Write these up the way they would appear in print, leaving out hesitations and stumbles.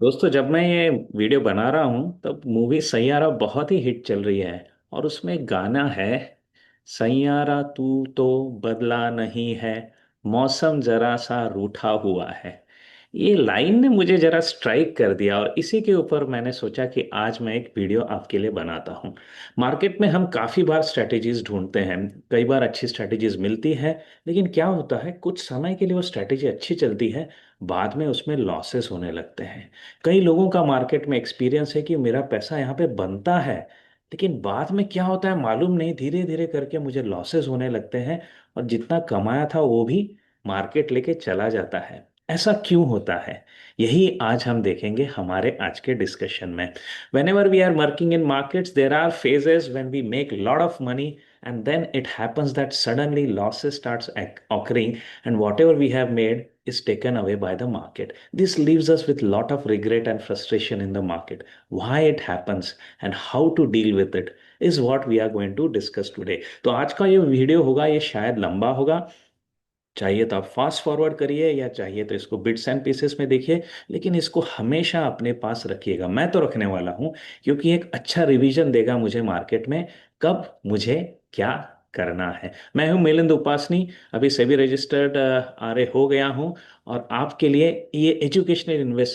दोस्तों, जब मैं ये वीडियो बना रहा हूँ तब मूवी सैयारा बहुत ही हिट चल रही है। और उसमें एक गाना है, सैयारा तू तो बदला नहीं है, मौसम जरा सा रूठा हुआ है। ये लाइन ने मुझे जरा स्ट्राइक कर दिया और इसी के ऊपर मैंने सोचा कि आज मैं एक वीडियो आपके लिए बनाता हूँ। मार्केट में हम काफ़ी बार स्ट्रेटेजीज ढूंढते हैं, कई बार अच्छी स्ट्रेटेजीज मिलती है, लेकिन क्या होता है कुछ समय के लिए वो स्ट्रेटेजी अच्छी चलती है, बाद में उसमें लॉसेस होने लगते हैं। कई लोगों का मार्केट में एक्सपीरियंस है कि मेरा पैसा यहाँ पे बनता है, लेकिन बाद में क्या होता है मालूम नहीं, धीरे धीरे करके मुझे लॉसेस होने लगते हैं और जितना कमाया था वो भी मार्केट लेके चला जाता है। ऐसा क्यों होता है? यही आज हम देखेंगे हमारे आज के डिस्कशन में। Whenever we are working in markets, there are phases when we make a lot of money, and then it happens that suddenly losses starts occurring, and whatever we have made is taken away by the market. This leaves us with lot of regret and frustration in the market. Why it happens and how to deal with it is what we are going to discuss today. तो आज का ये video होगा, ये शायद लंबा होगा। चाहिए तो आप फास्ट फॉरवर्ड करिए या चाहिए तो इसको बिट्स एंड पीसेस में देखिए, लेकिन इसको हमेशा अपने पास रखिएगा। मैं तो रखने वाला हूं, क्योंकि एक अच्छा रिवीजन देगा मुझे मार्केट में कब मुझे क्या करना है। मैं हूं मिलिंद उपासनी, अभी सेबी रजिस्टर्ड आरए हो गया हूं और आपके लिए ये एजुकेशनल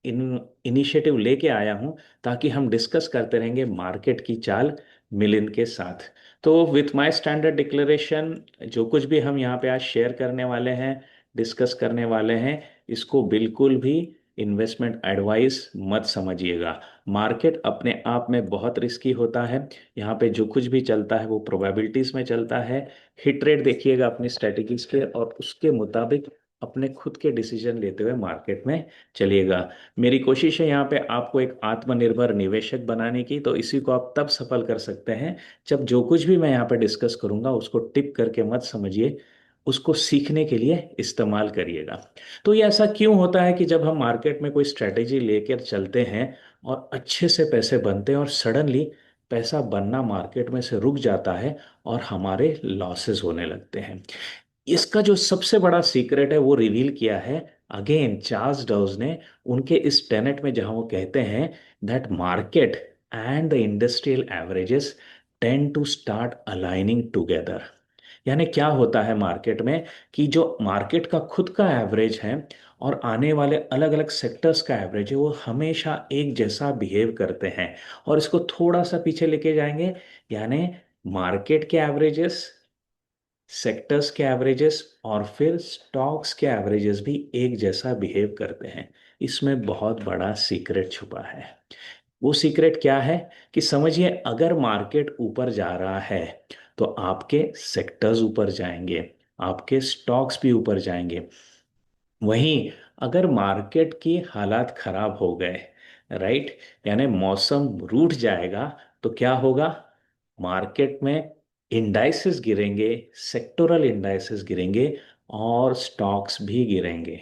इनिशिएटिव लेके आया हूं, ताकि हम डिस्कस करते रहेंगे मार्केट की चाल मिलिंद के साथ। तो विथ माय स्टैंडर्ड डिक्लेरेशन, जो कुछ भी हम यहाँ पे आज शेयर करने वाले हैं, डिस्कस करने वाले हैं, इसको बिल्कुल भी इन्वेस्टमेंट एडवाइस मत समझिएगा। मार्केट अपने आप में बहुत रिस्की होता है। यहाँ पे जो कुछ भी चलता है वो प्रोबेबिलिटीज में चलता है। हिट रेट देखिएगा अपनी स्ट्रेटेजीज के और उसके मुताबिक अपने खुद के डिसीजन लेते हुए मार्केट में चलिएगा। मेरी कोशिश है यहाँ पे आपको एक आत्मनिर्भर निवेशक बनाने की, तो इसी को आप तब सफल कर सकते हैं जब जो कुछ भी मैं यहाँ पे डिस्कस करूंगा उसको टिप करके मत समझिए, उसको सीखने के लिए इस्तेमाल करिएगा। तो ये ऐसा क्यों होता है कि जब हम मार्केट में कोई स्ट्रेटेजी लेकर चलते हैं और अच्छे से पैसे बनते हैं और सडनली पैसा बनना मार्केट में से रुक जाता है और हमारे लॉसेस होने लगते हैं? इसका जो सबसे बड़ा सीक्रेट है वो रिवील किया है अगेन चार्ल्स डाउज ने, उनके इस टेनेट में, जहां वो कहते हैं that market and the industrial averages tend to start aligning together. यानी क्या होता है मार्केट में कि जो मार्केट का खुद का एवरेज है और आने वाले अलग अलग सेक्टर्स का एवरेज है, वो हमेशा एक जैसा बिहेव करते हैं। और इसको थोड़ा सा पीछे लेके जाएंगे, यानी मार्केट के एवरेजेस, सेक्टर्स के एवरेजेस और फिर स्टॉक्स के एवरेजेस भी एक जैसा बिहेव करते हैं। इसमें बहुत बड़ा सीक्रेट छुपा है। वो सीक्रेट क्या है कि समझिए, अगर मार्केट ऊपर जा रहा है तो आपके सेक्टर्स ऊपर जाएंगे, आपके स्टॉक्स भी ऊपर जाएंगे। वहीं अगर मार्केट की हालात खराब हो गए, राइट, यानी मौसम रूठ जाएगा, तो क्या होगा? मार्केट में इंडाइसेस गिरेंगे, सेक्टोरल इंडाइसेस गिरेंगे और स्टॉक्स भी गिरेंगे।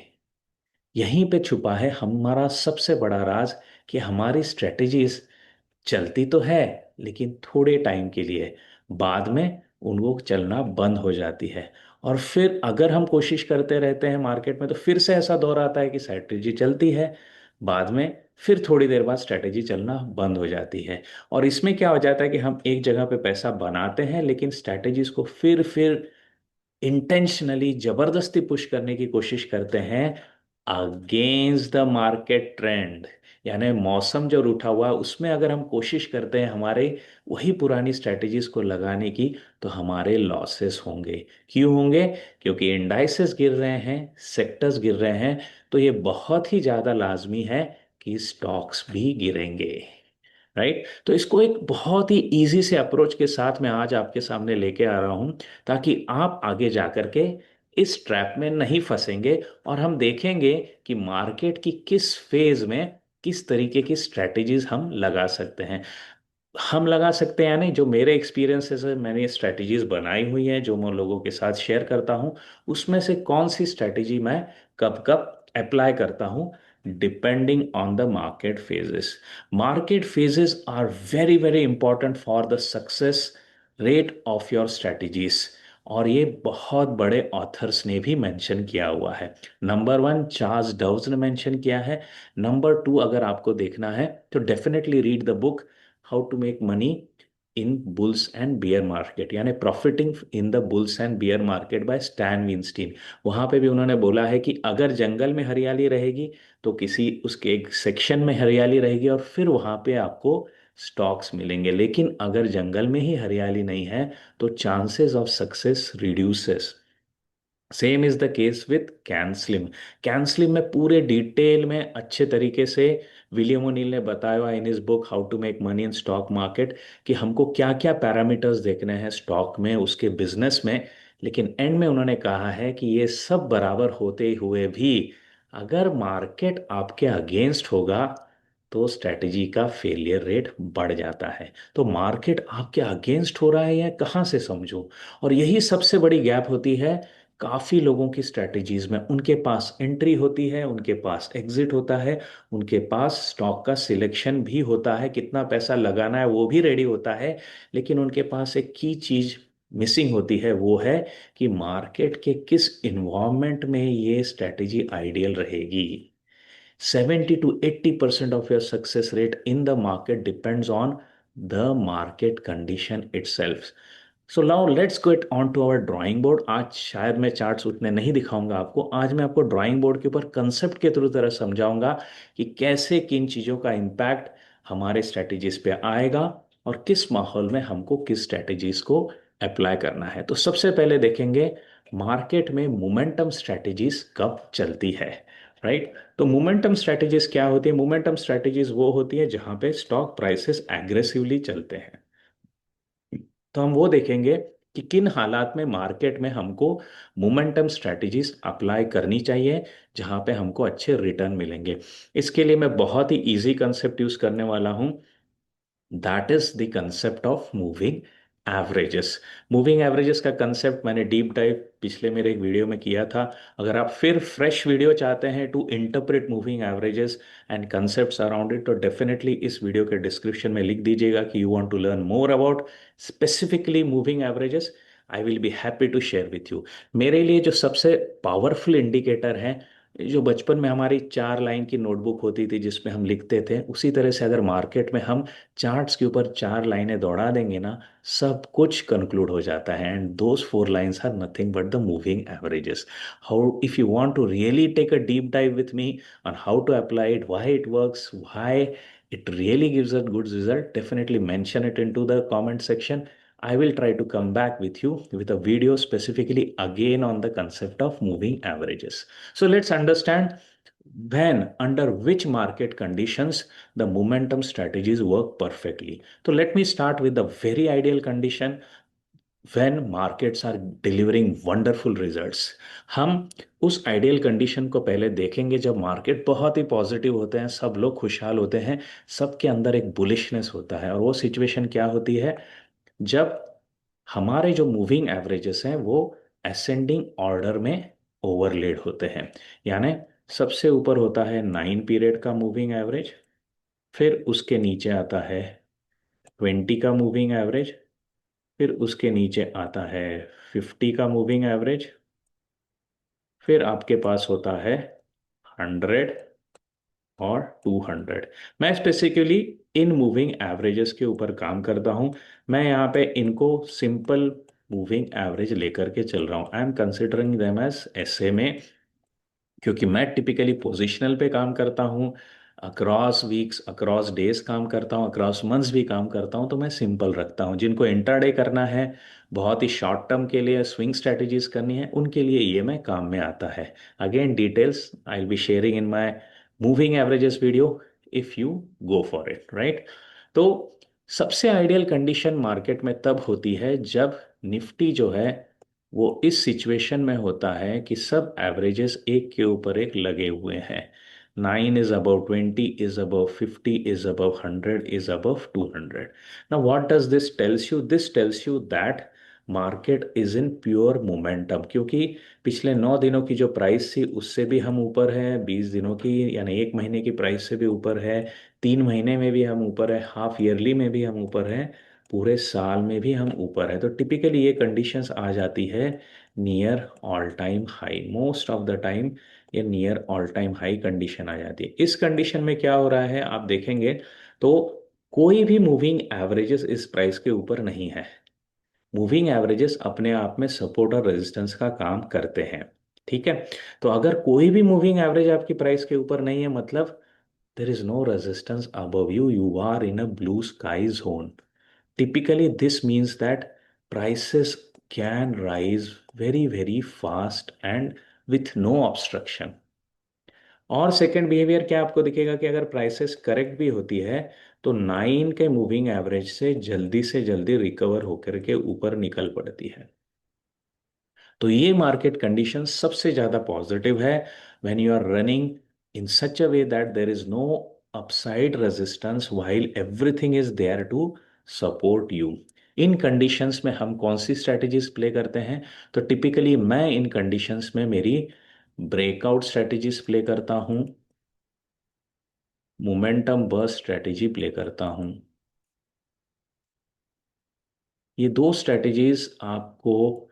यहीं पे छुपा है हमारा सबसे बड़ा राज कि हमारी स्ट्रेटेजीज चलती तो है, लेकिन थोड़े टाइम के लिए, बाद में उनको चलना बंद हो जाती है। और फिर अगर हम कोशिश करते रहते हैं मार्केट में, तो फिर से ऐसा दौर आता है कि स्ट्रेटेजी चलती है, बाद में फिर थोड़ी देर बाद स्ट्रेटेजी चलना बंद हो जाती है। और इसमें क्या हो जाता है कि हम एक जगह पे पैसा बनाते हैं, लेकिन स्ट्रेटेजीज को फिर इंटेंशनली जबरदस्ती पुश करने की कोशिश करते हैं अगेंस्ट द मार्केट ट्रेंड। यानी मौसम जो रूठा हुआ है उसमें अगर हम कोशिश करते हैं हमारे वही पुरानी स्ट्रेटेजीज को लगाने की, तो हमारे लॉसेस होंगे। क्यों होंगे? क्योंकि इंडाइसेस गिर रहे हैं, सेक्टर्स गिर रहे हैं, तो ये बहुत ही ज़्यादा लाजमी है कि स्टॉक्स भी गिरेंगे। राइट, तो इसको एक बहुत ही इजी से अप्रोच के साथ मैं आज आपके सामने लेके आ रहा हूं, ताकि आप आगे जाकर के इस ट्रैप में नहीं फंसेंगे। और हम देखेंगे कि मार्केट की किस फेज में किस तरीके की स्ट्रेटेजीज हम लगा सकते हैं। हम लगा सकते हैं, यानी जो मेरे एक्सपीरियंसेस है, मैंने स्ट्रेटेजीज बनाई हुई हैं जो मैं लोगों के साथ शेयर करता हूं, उसमें से कौन सी स्ट्रेटेजी मैं कब कब अप्लाई करता हूं, depending on the market phases. Market phases are very very important for the success rate of your strategies. और ये बहुत बड़े ऑथर्स ने भी मेंशन किया हुआ है। नंबर वन चार्ल्स डव्स ने मेंशन किया है। नंबर टू अगर आपको देखना है तो definitely read the book how to make money in bulls and bear market, यानी profiting in the bulls and bear market by Stan Weinstein. वहां पे भी उन्होंने बोला है कि अगर जंगल में हरियाली रहेगी तो किसी उसके एक सेक्शन में हरियाली रहेगी और फिर वहां पे आपको स्टॉक्स मिलेंगे, लेकिन अगर जंगल में ही हरियाली नहीं है तो chances of success reduces. Same is the case with can slim. Can slim में पूरे डिटेल में अच्छे तरीके से विलियम ओनील ने बताया हुआ इन इस book how to make money in stock market कि हमको क्या क्या पैरामीटर्स देखने हैं स्टॉक में, उसके बिजनेस में। लेकिन एंड में उन्होंने कहा है कि ये सब बराबर होते हुए भी अगर मार्केट आपके अगेंस्ट होगा तो स्ट्रेटजी का फेलियर रेट बढ़ जाता है। तो मार्केट आपके अगेंस्ट हो रहा है या कहाँ से समझूं? और यही सबसे बड़ी गैप होती है काफी लोगों की स्ट्रेटजीज में। उनके पास एंट्री होती है, उनके पास एग्जिट होता है, उनके पास स्टॉक का सिलेक्शन भी होता है, कितना पैसा लगाना है वो भी रेडी होता है। लेकिन उनके पास एक की चीज मिसिंग होती है, वो है कि मार्केट के किस इन्वायरमेंट में ये स्ट्रेटजी आइडियल रहेगी। 70 to 80% of your success rate in the market depends on the market condition itself. So now let's get on to our drawing board. आज शायद मैं चार्ट्स उतने नहीं दिखाऊंगा आपको, आज मैं आपको ड्राइंग बोर्ड के ऊपर कंसेप्ट के थ्रू तरह समझाऊंगा कि कैसे किन चीज़ों का इम्पैक्ट हमारे स्ट्रेटजीज पे आएगा और किस माहौल में हमको किस स्ट्रेटजीज को अप्लाई करना है। तो सबसे पहले देखेंगे मार्केट में मोमेंटम स्ट्रेटजीज कब चलती है, राइट। तो मोमेंटम स्ट्रेटजीज क्या होती है? मोमेंटम स्ट्रेटजीज वो होती है जहां पे स्टॉक प्राइसेस एग्रेसिवली चलते हैं। तो हम वो देखेंगे कि किन हालात में मार्केट में हमको मोमेंटम स्ट्रेटजीज अप्लाई करनी चाहिए जहां पे हमको अच्छे रिटर्न मिलेंगे। इसके लिए मैं बहुत ही इजी कंसेप्ट यूज करने वाला हूं। That is the concept of moving averages. Moving averages का कंसेप्ट मैंने डीप डाइव पिछले मेरे एक वीडियो में किया था। अगर आप फिर फ्रेश वीडियो चाहते हैं to interpret moving averages and concepts around it, तो डेफिनेटली इस वीडियो के डिस्क्रिप्शन में लिख दीजिएगा कि you want to learn more about specifically moving averages. I will be happy to share with you. मेरे लिए जो सबसे पावरफुल इंडिकेटर है, जो बचपन में हमारी 4 लाइन की नोटबुक होती थी जिसमें हम लिखते थे, उसी तरह से अगर मार्केट में हम चार्ट्स के ऊपर 4 लाइनें दौड़ा देंगे ना, सब कुछ कंक्लूड हो जाता है। And those 4 lines are nothing but the moving averages. How if you want to really take a deep dive with me on how to apply it, why it works, why it really gives a good result, definitely mention it into the comment section. I will try to come back with you with a video specifically again on the concept of moving averages. So let's understand when under which market conditions the momentum strategies work perfectly. So let me start with the very ideal condition when markets are delivering wonderful results. हम उस ideal condition को पहले देखेंगे जब market बहुत ही positive होते हैं, सब लोग खुशहाल होते हैं, सबके अंदर एक बुलिशनेस होता है। और वो सिचुएशन क्या होती है? जब हमारे जो मूविंग एवरेजेस हैं वो असेंडिंग ऑर्डर में ओवरलेड होते हैं। यानी सबसे ऊपर होता है 9 पीरियड का मूविंग एवरेज, फिर उसके नीचे आता है 20 का मूविंग एवरेज, फिर उसके नीचे आता है 50 का मूविंग एवरेज, फिर आपके पास होता है 100 और 200। मैं स्पेसिफिकली इन मूविंग एवरेजेस के ऊपर काम करता हूं। मैं यहाँ पे इनको सिंपल मूविंग एवरेज लेकर के चल रहा हूँ। I am considering them as SMA, क्योंकि मैं टिपिकली पोजिशनल पे काम करता हूँ, अक्रॉस वीक्स अक्रॉस डेज काम करता हूँ, अक्रॉस मंथ्स भी काम करता हूँ। तो मैं सिंपल रखता हूँ। जिनको इंट्राडे करना है, बहुत ही शॉर्ट टर्म के लिए स्विंग स्ट्रेटजीज करनी है, उनके लिए ये मैं काम में आता है। Again details I will be sharing in my moving averages video if you go for it, right. तो सबसे आइडियल कंडीशन मार्केट में तब होती है जब निफ्टी जो है वो इस सिचुएशन में होता है कि सब एवरेजेस एक के ऊपर एक लगे हुए हैं। 9 is above 20, is above 50, is above 100, is above 200. Now what does this tells you? This tells you that market is in pure momentum, क्योंकि पिछले 9 दिनों की जो प्राइस थी उससे भी हम ऊपर है, 20 दिनों की यानी एक महीने की प्राइस से भी ऊपर है, 3 महीने में भी हम ऊपर है, हाफ ईयरली में भी हम ऊपर है, पूरे साल में भी हम ऊपर है, तो टिपिकली ये कंडीशंस आ जाती है near all time high. Most of the time ये near all time high condition आ जाती है। इस कंडीशन में क्या हो रहा है आप देखेंगे तो कोई भी मूविंग एवरेजेस इस प्राइस के ऊपर नहीं है। मूविंग एवरेजेस अपने आप में सपोर्ट और रेजिस्टेंस का काम करते हैं। ठीक है, तो अगर कोई भी मूविंग एवरेज आपकी प्राइस के ऊपर नहीं है, मतलब there is no resistance above you, you are in a blue sky zone. Typically this means that prices can rise very very fast and with no obstruction. और सेकंड बिहेवियर क्या आपको दिखेगा कि अगर प्राइसेस करेक्ट भी होती है तो 9 के मूविंग एवरेज से जल्दी रिकवर होकर के ऊपर निकल पड़ती है। तो ये मार्केट कंडीशन सबसे ज़्यादा पॉजिटिव है when you are running in such a way that there is no upside resistance while everything is there to support you. इन कंडीशंस में हम कौन सी स्ट्रेटजीज प्ले करते हैं? तो टिपिकली मैं इन कंडीशंस में मेरी ब्रेकआउट स्ट्रेटजीज प्ले करता हूँ, मोमेंटम बर्स्ट स्ट्रेटजी प्ले करता हूँ। ये दो स्ट्रेटजीज आपको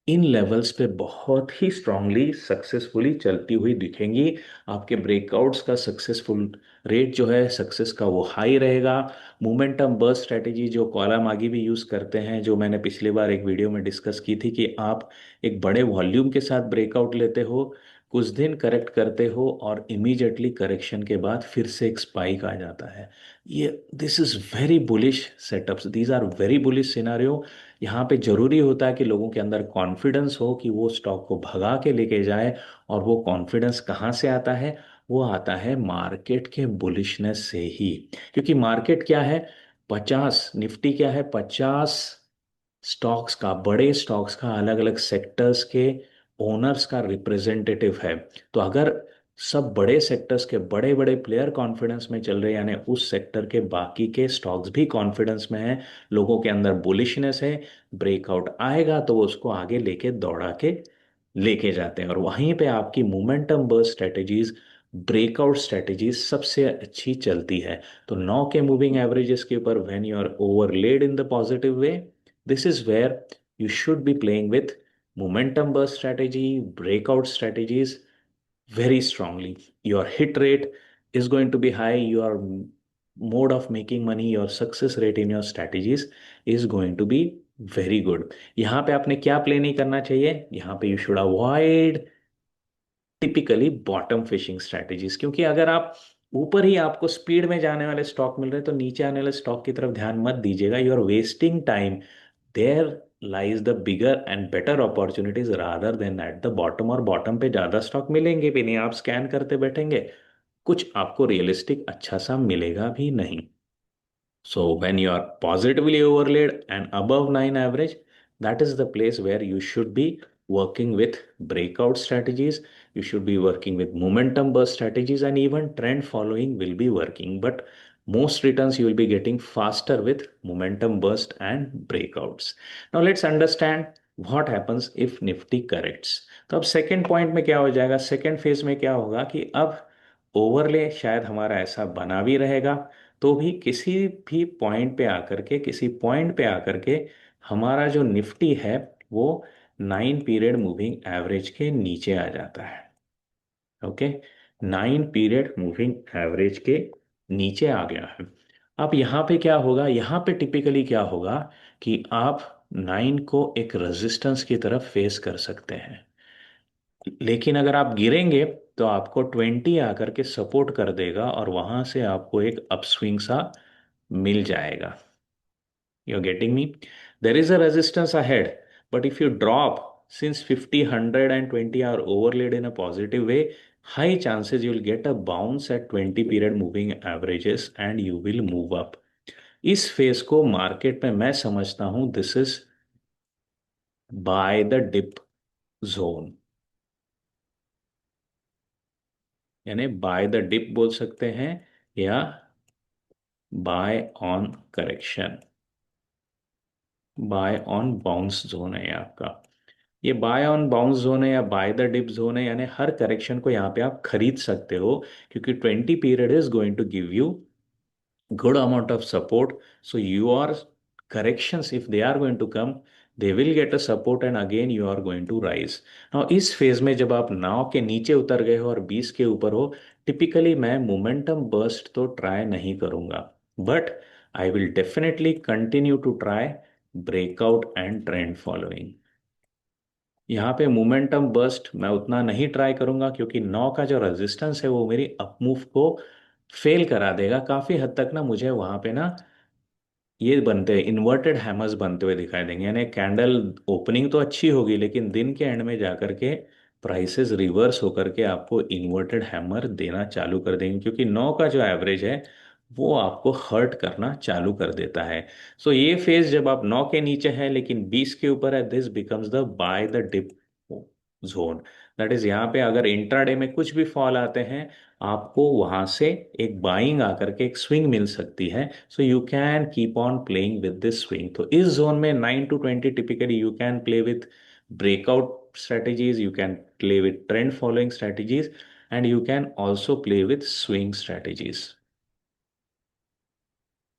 इन लेवल्स पे बहुत ही स्ट्रांगली सक्सेसफुली चलती हुई दिखेंगी। आपके ब्रेकआउट्स का सक्सेसफुल रेट जो है सक्सेस का वो हाई रहेगा। मोमेंटम बर्स्ट स्ट्रेटेजी जो कॉलम आगे भी यूज़ करते हैं, जो मैंने पिछली बार एक वीडियो में डिस्कस की थी कि आप एक बड़े वॉल्यूम के साथ ब्रेकआउट लेते हो, कुछ दिन करेक्ट करते हो और इमीडिएटली करेक्शन के बाद फिर से एक स्पाइक आ जाता है। ये this is very bullish setups, these are very bullish scenario. यहाँ पे जरूरी होता है कि लोगों के अंदर कॉन्फिडेंस हो कि वो स्टॉक को भगा के लेके जाए। और वो कॉन्फिडेंस कहाँ से आता है? वो आता है मार्केट के बुलिशनेस से ही। क्योंकि मार्केट क्या है? 50 निफ्टी क्या है? 50 स्टॉक्स का, बड़े स्टॉक्स का, अलग अलग सेक्टर्स के ओनर्स का रिप्रेजेंटेटिव है। तो अगर सब बड़े सेक्टर्स के बड़े बड़े प्लेयर कॉन्फिडेंस में चल रहे हैं, यानी उस सेक्टर के बाकी के स्टॉक्स भी कॉन्फिडेंस में हैं, लोगों के अंदर बुलिशनेस है, ब्रेकआउट आएगा तो वो उसको आगे लेके दौड़ा के लेके जाते हैं। और वहीं पे आपकी momentum burst strategies, breakout strategies सबसे अच्छी चलती है। तो 9 के मूविंग एवरेजेस के ऊपर when you are overlaid in the positive way, this is where you should be playing with momentum burst strategy, breakout strategies very strongly. Your hit rate is going to be high. Your mode of making money, your success rate in your strategies is going to be very good. यहाँ पे आपने क्या play नहीं करना चाहिए? यहाँ पे you should avoid typically bottom fishing strategies. क्योंकि अगर आप ऊपर ही आपको स्पीड में जाने वाले स्टॉक मिल रहे हैं तो नीचे आने वाले स्टॉक की तरफ ध्यान मत दीजिएगा। You are wasting time. There lies the bigger and better opportunities rather than at the bottom. और बॉटम पे ज़्यादा स्टॉक मिलेंगे भी नहीं, आप स्कैन करते बैठेंगे, कुछ आपको रियलिस्टिक अच्छा सा मिलेगा भी नहीं। So when you are positively overlaid and above 9 average, that is the place where you should be working with breakout strategies. You should be working with momentum burst strategies, and even trend following will be working. But most returns you will be getting faster with momentum burst and breakouts. Now let's understand what happens if Nifty corrects. तो अब second point में क्या हो जाएगा? Second phase में क्या होगा कि अब ओवरले शायद हमारा ऐसा बना भी रहेगा, तो भी किसी पॉइंट पे आकर के हमारा जो निफ्टी है वो 9 पीरियड मूविंग एवरेज के नीचे आ जाता है। ओके, 9 पीरियड मूविंग एवरेज के नीचे आ गया है। अब यहाँ पे क्या होगा? यहाँ पे टिपिकली क्या होगा कि आप 9 को एक रेजिस्टेंस की तरफ फेस कर सकते हैं, लेकिन अगर आप गिरेंगे तो आपको 20 आकर के सपोर्ट कर देगा और वहां से आपको एक अपस्विंग सा मिल जाएगा। You're getting me? There is a resistance ahead, but if you drop, since 50, 100, and 20 are overlaid in a positive way, high chances you'll get a bounce at 20 period moving averages and you will move up. इस phase को market में मैं समझता हूं this is buy the dip zone, यानी buy the dip बोल सकते हैं या buy on correction. Buy on bounce zone है ये आपका। ये बाय ऑन बाउंस जोन है या बाय द डिप जोन है, यानी हर करेक्शन को यहाँ पे आप खरीद सकते हो, क्योंकि 20 period is going to give you good amount of support. So you are corrections, if they are going to come, they will get a support and again you are going to rise. now इस phase में जब आप नाव के नीचे उतर गए हो और 20 के ऊपर हो, टिपिकली मैं मोमेंटम बर्स्ट तो ट्राई नहीं करूंगा, but I will definitely continue to try breakout and trend following. यहाँ पे मोमेंटम बर्स्ट मैं उतना नहीं ट्राई करूंगा क्योंकि नौ का जो रेजिस्टेंस है वो मेरी अपमूव को फेल करा देगा काफी हद तक ना। मुझे वहां पे ना ये बनते हैं इन्वर्टेड हैमर्स बनते हुए दिखाई देंगे, यानी कैंडल ओपनिंग तो अच्छी होगी लेकिन दिन के एंड में जाकर के प्राइसेस रिवर्स होकर के आपको इन्वर्टेड हैमर देना चालू कर देंगे, क्योंकि नौ का जो एवरेज है वो आपको हर्ट करना चालू कर देता है। सो ये फेज जब आप नौ के नीचे है लेकिन 20 के ऊपर है, this becomes the buy the dip zone. That is यहाँ पे अगर इंट्राडे में कुछ भी फॉल आते हैं, आपको वहां से एक बाइंग आकर के एक स्विंग मिल सकती है। So you can keep on playing with this swing. तो इस जोन में 9 to 20 typically you can play with breakout strategies, you can play with trend following strategies, and you can also play with swing strategies.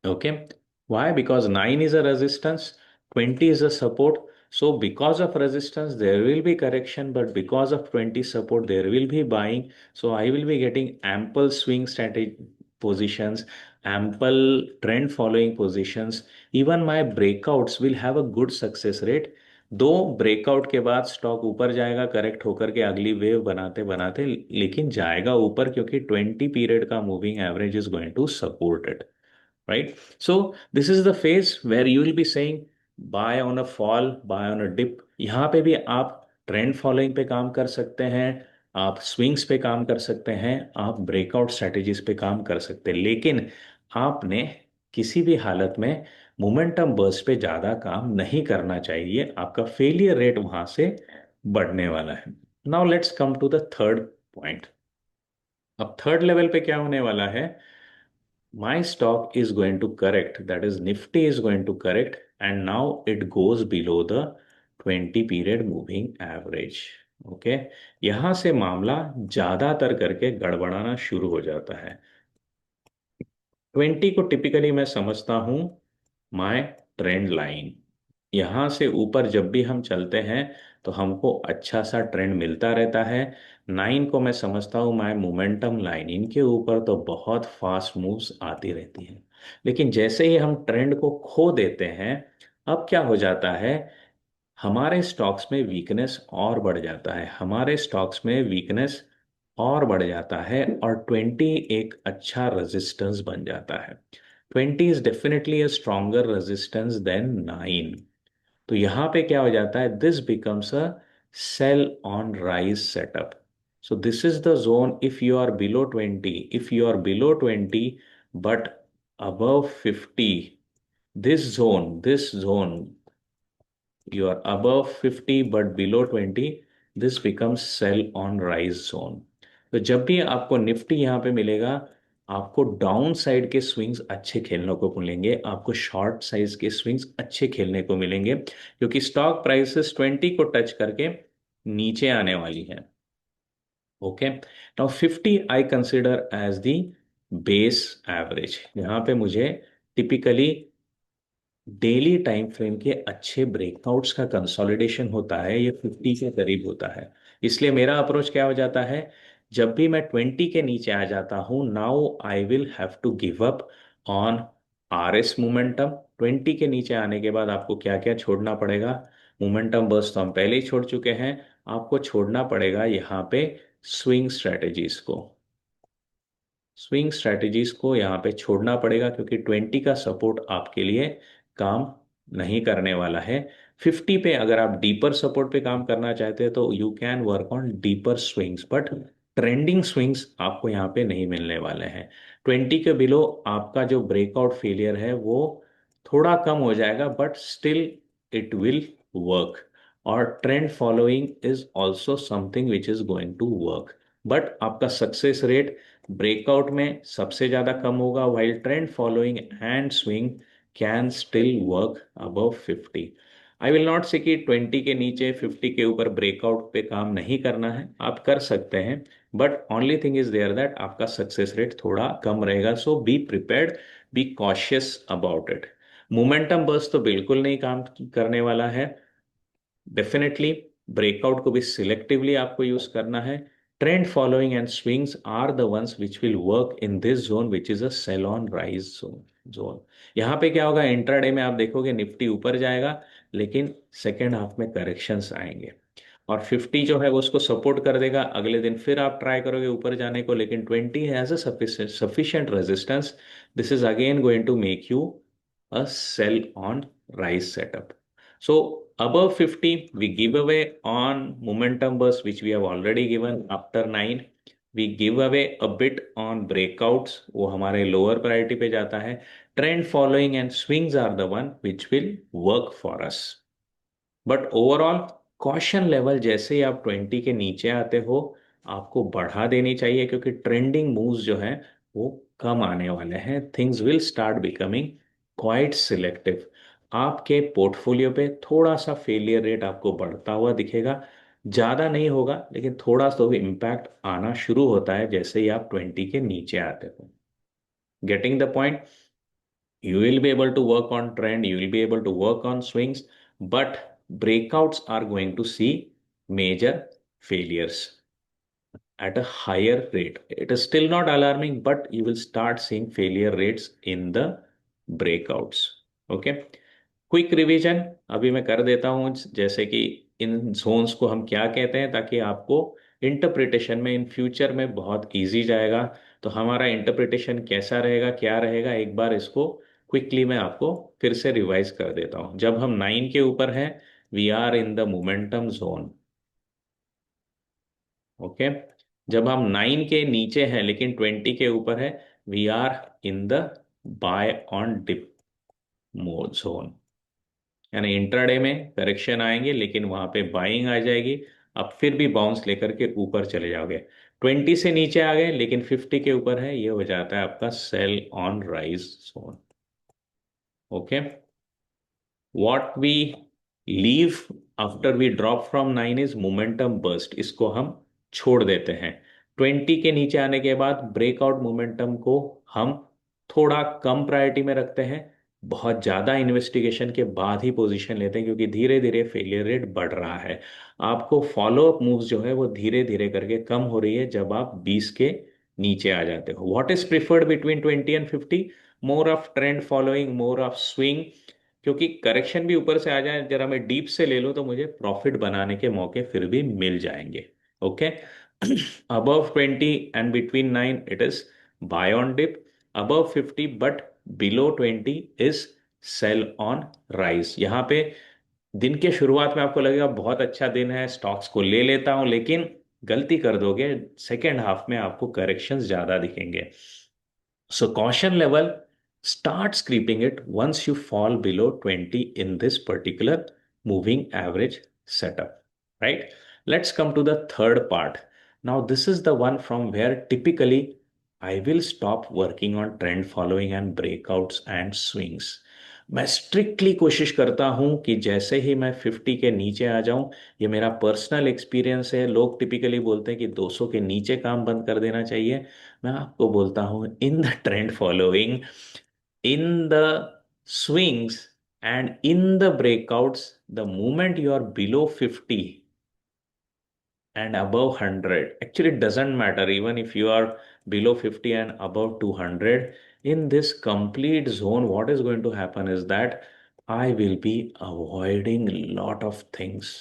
Okay. Why? Because 9 is a resistance, 20 is a support. So because of resistance, there will be correction, but because of 20 support, there will be buying. So I will be getting ample swing strategy positions, ample trend following positions. Even my breakouts will have a good success rate. दो breakout के बाद stock ऊपर जाएगा correct होकर के अगली wave बनाते बनाते, लेकिन जाएगा ऊपर क्योंकि 20 पीरियड का moving average is going to support it, right? So this is the phase where you will be saying buy on a fall, buy on a dip। यहाँ पे भी आप ट्रेंड फॉलोइंग पे काम कर सकते हैं, आप स्विंग्स पे काम कर सकते हैं, आप ब्रेकआउट स्ट्रेटेजीज पे काम कर सकते हैं, लेकिन आपने किसी भी हालत में मोमेंटम बर्स्ट पे ज्यादा काम नहीं करना चाहिए, आपका फेलियर रेट वहां से बढ़ने वाला है। Now let's come to the third point. अब थर्ड लेवल पे क्या होने वाला है, my stock is going to correct, that is Nifty is going to correct, and now it goes below the 20 period moving average। Okay, यहां से मामला ज्यादातर करके गड़बड़ाना शुरू हो जाता है। 20 को टिपिकली मैं समझता हूं माय ट्रेंड लाइन। यहाँ से ऊपर जब भी हम चलते हैं तो हमको अच्छा सा ट्रेंड मिलता रहता है। 9 को मैं समझता हूँ माय मोमेंटम लाइन, इनके ऊपर तो बहुत फास्ट मूव्स आती रहती हैं, लेकिन जैसे ही हम ट्रेंड को खो देते हैं, अब क्या हो जाता है, हमारे स्टॉक्स में वीकनेस और बढ़ जाता है, हमारे स्टॉक्स में वीकनेस और बढ़ जाता है, और 20 एक अच्छा रेजिस्टेंस बन जाता है। 20 is definitely a stronger resistance than 9। तो यहां पे क्या हो जाता है, this becomes a sell on rise setup. So this is the zone, if you are below 20, if you are below 20 but above 50, this zone you are above 50 but below 20, this becomes sell on rise zone। तो जब भी आपको Nifty यहाँ पे मिलेगा, आपको down side के swings अच्छे खेलने को मिलेंगे, आपको शॉर्ट साइज के स्विंग्स अच्छे खेलने को मिलेंगे, क्योंकि स्टॉक प्राइसेस 20 को टच करके नीचे आने वाली है। Okay, now 50 I consider as the base average. यहाँ पे मुझे टिपिकली डेली टाइम फ्रेम के अच्छे ब्रेकआउट्स का कंसोलिडेशन होता है, ये 50 के करीब होता है। इसलिए मेरा अप्रोच क्या हो जाता है, जब भी मैं 20 के नीचे आ जाता हूं, now I will have to give up on RS momentum. 20 के नीचे आने के बाद आपको क्या क्या छोड़ना पड़ेगा, मोमेंटम बस तो हम पहले ही छोड़ चुके हैं, आपको छोड़ना पड़ेगा यहाँ पे स्विंग स्ट्रेटेजीज को। स्विंग स्ट्रैटेजीज को यहाँ पे छोड़ना पड़ेगा क्योंकि 20 का सपोर्ट आपके लिए काम नहीं करने वाला है। 50 पे अगर आप डीपर सपोर्ट पे काम करना चाहते हैं तो you can work on deeper swings, but trending swings आपको यहाँ पे नहीं मिलने वाले हैं। 20 के बिलो आपका जो ब्रेकआउट फेलियर है वो थोड़ा कम हो जाएगा, but still it will work. और trend following is also something which is going to work, but आपका सक्सेस रेट ब्रेकआउट में सबसे ज्यादा कम होगा, while trend following and swing can still work above 50। I will not say कि 20 के नीचे 50 के ऊपर ब्रेकआउट पे काम नहीं करना है, आप कर सकते हैं, but only thing is there that आपका सक्सेस रेट थोड़ा कम रहेगा। So be prepared, be cautious about it. Momentum burst तो बिल्कुल नहीं काम करने वाला है। डेफिनेटली ब्रेकआउट को भी सिलेक्टिवली आपको यूज करना है। Trend following and swings are the ones which will work in this zone which is a sell on rise zone. यहाँ पे क्या होगा, इंट्राडे में आप देखोगे निफ्टी ऊपर जाएगा, लेकिन सेकेंड हाफ में करेक्शंस आएंगे, और 50 जो है वो उसको सपोर्ट कर देगा। अगले दिन फिर आप ट्राई करोगे ऊपर जाने को, लेकिन 20 has a sufficient resistance. This is again going to make you a sell on rise setup. So above 50, we give away on momentum burst, which we have already given after 9. We give away a bit on breakouts, वो हमारे lower priority पे जाता है. Trend following and swings are the one which will work for us. But overall caution level जैसे ही आप 20 के नीचे आते हो, आपको बढ़ा देनी चाहिए, क्योंकि ट्रेंडिंग मूव्स जो हैं वो कम आने वाले हैं। Things will start becoming quite selective. आपके पोर्टफोलियो पे थोड़ा सा फेलियर रेट आपको बढ़ता हुआ दिखेगा, ज़्यादा नहीं होगा, लेकिन थोड़ा सा भी इम्पैक्ट आना शुरू होता है जैसे ही आप 20 के नीचे आते हो। Getting the point? You will be able to work on trend, you will be able to work on swings, but breakouts are going to see major failures at a higher rate. It is still not alarming, but you will start seeing failure rates in the breakouts. Okay. Quick revision अभी मैं कर देता हूं, जैसे कि इन Jones को हम क्या कहते हैं, ताकि आपको इंटरप्रिटेशन में इन फ्यूचर में बहुत इजी जाएगा। तो हमारा इंटरप्रिटेशन कैसा रहेगा, क्या रहेगा, एक बार इसको क्विकली मैं आपको फिर से रिवाइज कर देता हूं। जब हम 9 के ऊपर हैं, we are in the momentum zone. Okay. जब हम 9 के नीचे हैं लेकिन 20 के ऊपर है, we are in the buy on dip mode zone. यानी इंट्राडे में करेक्शन आएंगे, लेकिन वहां पे बाइंग आ जाएगी, अब फिर भी बाउंस लेकर के ऊपर चले जाओगे। 20 से नीचे आ गए लेकिन 50 के ऊपर है, ये हो जाता है आपका sell on rise zone. Okay. What we leave after we drop from 9 is momentum burst, इसको हम छोड़ देते हैं। 20 के नीचे आने के बाद ब्रेकआउट मोमेंटम को हम थोड़ा कम प्रायोरिटी में रखते हैं, बहुत ज़्यादा इन्वेस्टिगेशन के बाद ही पोजीशन लेते हैं, क्योंकि धीरे धीरे फेलियर रेट बढ़ रहा है। आपको फॉलो अप मूव्स जो है वो धीरे धीरे करके कम हो रही है जब आप 20 के नीचे आ जाते हो। What is preferred between 20 and 50? More of trend following, more of swing, क्योंकि करेक्शन भी ऊपर से आ जाए, जरा मैं डीप से ले लूँ तो मुझे प्रॉफिट बनाने के मौके फिर भी मिल जाएंगे। Okay. Above 20 and between 9 it is buy on dip, above 50 but below 20 is sell on rise. यहाँ पे दिन के शुरुआत में आपको लगेगा बहुत अच्छा दिन है, स्टॉक्स को ले लेता हूं, लेकिन गलती कर दोगे, सेकेंड हाफ में आपको करेक्शंस ज्यादा दिखेंगे। So caution level starts creeping it once you fall below 20 in this particular moving average setup, right? Let's come to the third part. Now, this is the one from where typically I will stop working on trend following and breakouts and swings. मैं strictly कोशिश करता हूं कि जैसे ही मैं 50 के नीचे आ जाऊं, ये मेरा पर्सनल एक्सपीरियंस है, लोग टिपिकली बोलते हैं कि 200 के नीचे काम बंद कर देना चाहिए। मैं आपको बोलता हूं, in the trend following, in the swings and in the breakouts, the moment you are below 50 and above 100, actually it doesn't matter even if you are below 50 and above 200, in this complete zone what is going to happen is that I will be avoiding lot of things.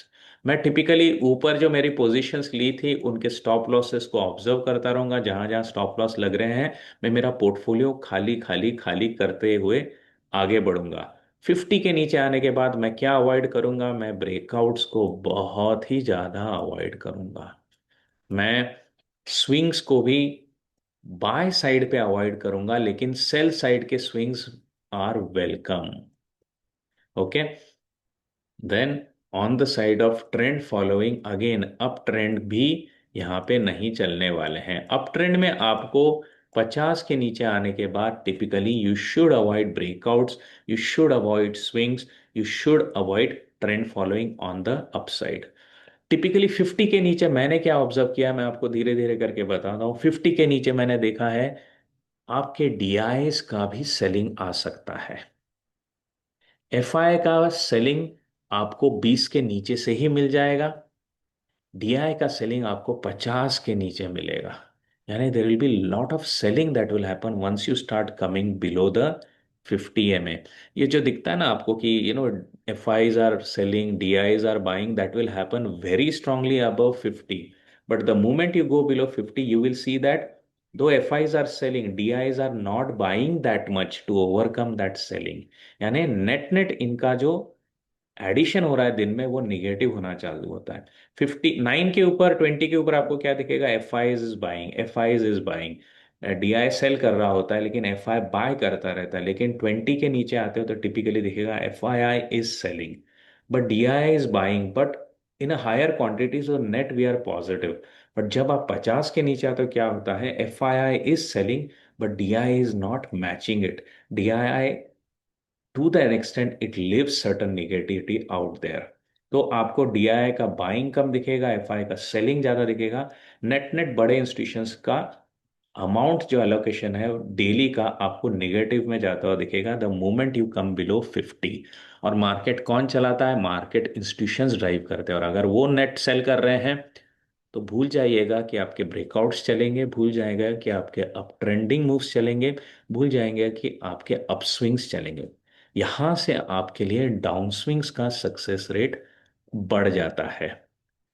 मैं typically ऊपर जो मेरी positions ली थी उनके stop losses को observe करता रहूंगा, जहां जहां स्टॉप लॉस लग रहे हैं मैं मेरा पोर्टफोलियो खाली खाली खाली करते हुए आगे बढ़ूंगा। 50 के नीचे आने के बाद मैं क्या अवॉइड करूंगा? मैं ब्रेकआउट्स को बहुत ही ज्यादा अवॉइड करूंगा। मैं स्विंग्स को भी बाय साइड पे अवॉइड करूंगा, लेकिन सेल साइड के swings are welcome. Okay. Then on the side of trend following, again up trend भी यहाँ पे नहीं चलने वाले हैं। अप ट्रेंड में आपको 50 के नीचे आने के बाद typically you should avoid breakouts, you should avoid swings, you should avoid trend following on the upside. Typically 50 के नीचे मैंने क्या ऑब्जर्व किया, मैं आपको धीरे धीरे करके बताता हूँ। 50 के नीचे मैंने देखा है आपके डीआईएस का भी सेलिंग आ सकता है। एफआई का सेलिंग आपको 20 के नीचे से ही मिल जाएगा, डीआई का सेलिंग आपको 50 के नीचे मिलेगा। यानी there will be lot of selling that will happen once you start coming below the 50 MA। ये जो दिखता है ना आपको कि FIIs are selling, DIIs are buying, that will happen very strongly above 50। But the moment you go below 50 you will see that though FIIs are selling, DIIs are not buying that much to overcome that selling. यानी net net इनका जो addition हो रहा है दिन में वो negative होना चालू होता है। 59 के ऊपर, 20 के ऊपर आपको क्या दिखेगा? F I is buying, F I is buying. D I sell कर रहा होता है लेकिन एफ आई बाय करता रहता है। लेकिन 20 के नीचे आते हो तो टिपिकली दिखेगा F I I is selling but D I is buying, but in a higher quantity, so net we are positive. But जब आप 50 के नीचे आते हो क्या होता है? F I I is selling but D I is not matching it. D I to the extent it leaves certain negativity out there. तो आपको डीआई का बाइंग कम दिखेगा, एफआई का सेलिंग ज्यादा दिखेगा। नेट नेट बड़े इंस्टीट्यूशंस का अमाउंट जो एलोकेशन है डेली का आपको निगेटिव में जाता हुआ दिखेगा the moment you come below 50। और मार्केट कौन चलाता है? मार्केट इंस्टीट्यूशंस ड्राइव करते हैं। और अगर वो नेट सेल कर रहे हैं तो भूल जाइएगा कि आपके ब्रेकआउट्स चलेंगे, भूल जाएगा कि आपके अप ट्रेंडिंग मूव्स चलेंगे, भूल जाएंगे कि आपके अप स्विंग्स चलेंगे। यहां से आपके लिए डाउन स्विंग्स का सक्सेस रेट बढ़ जाता है।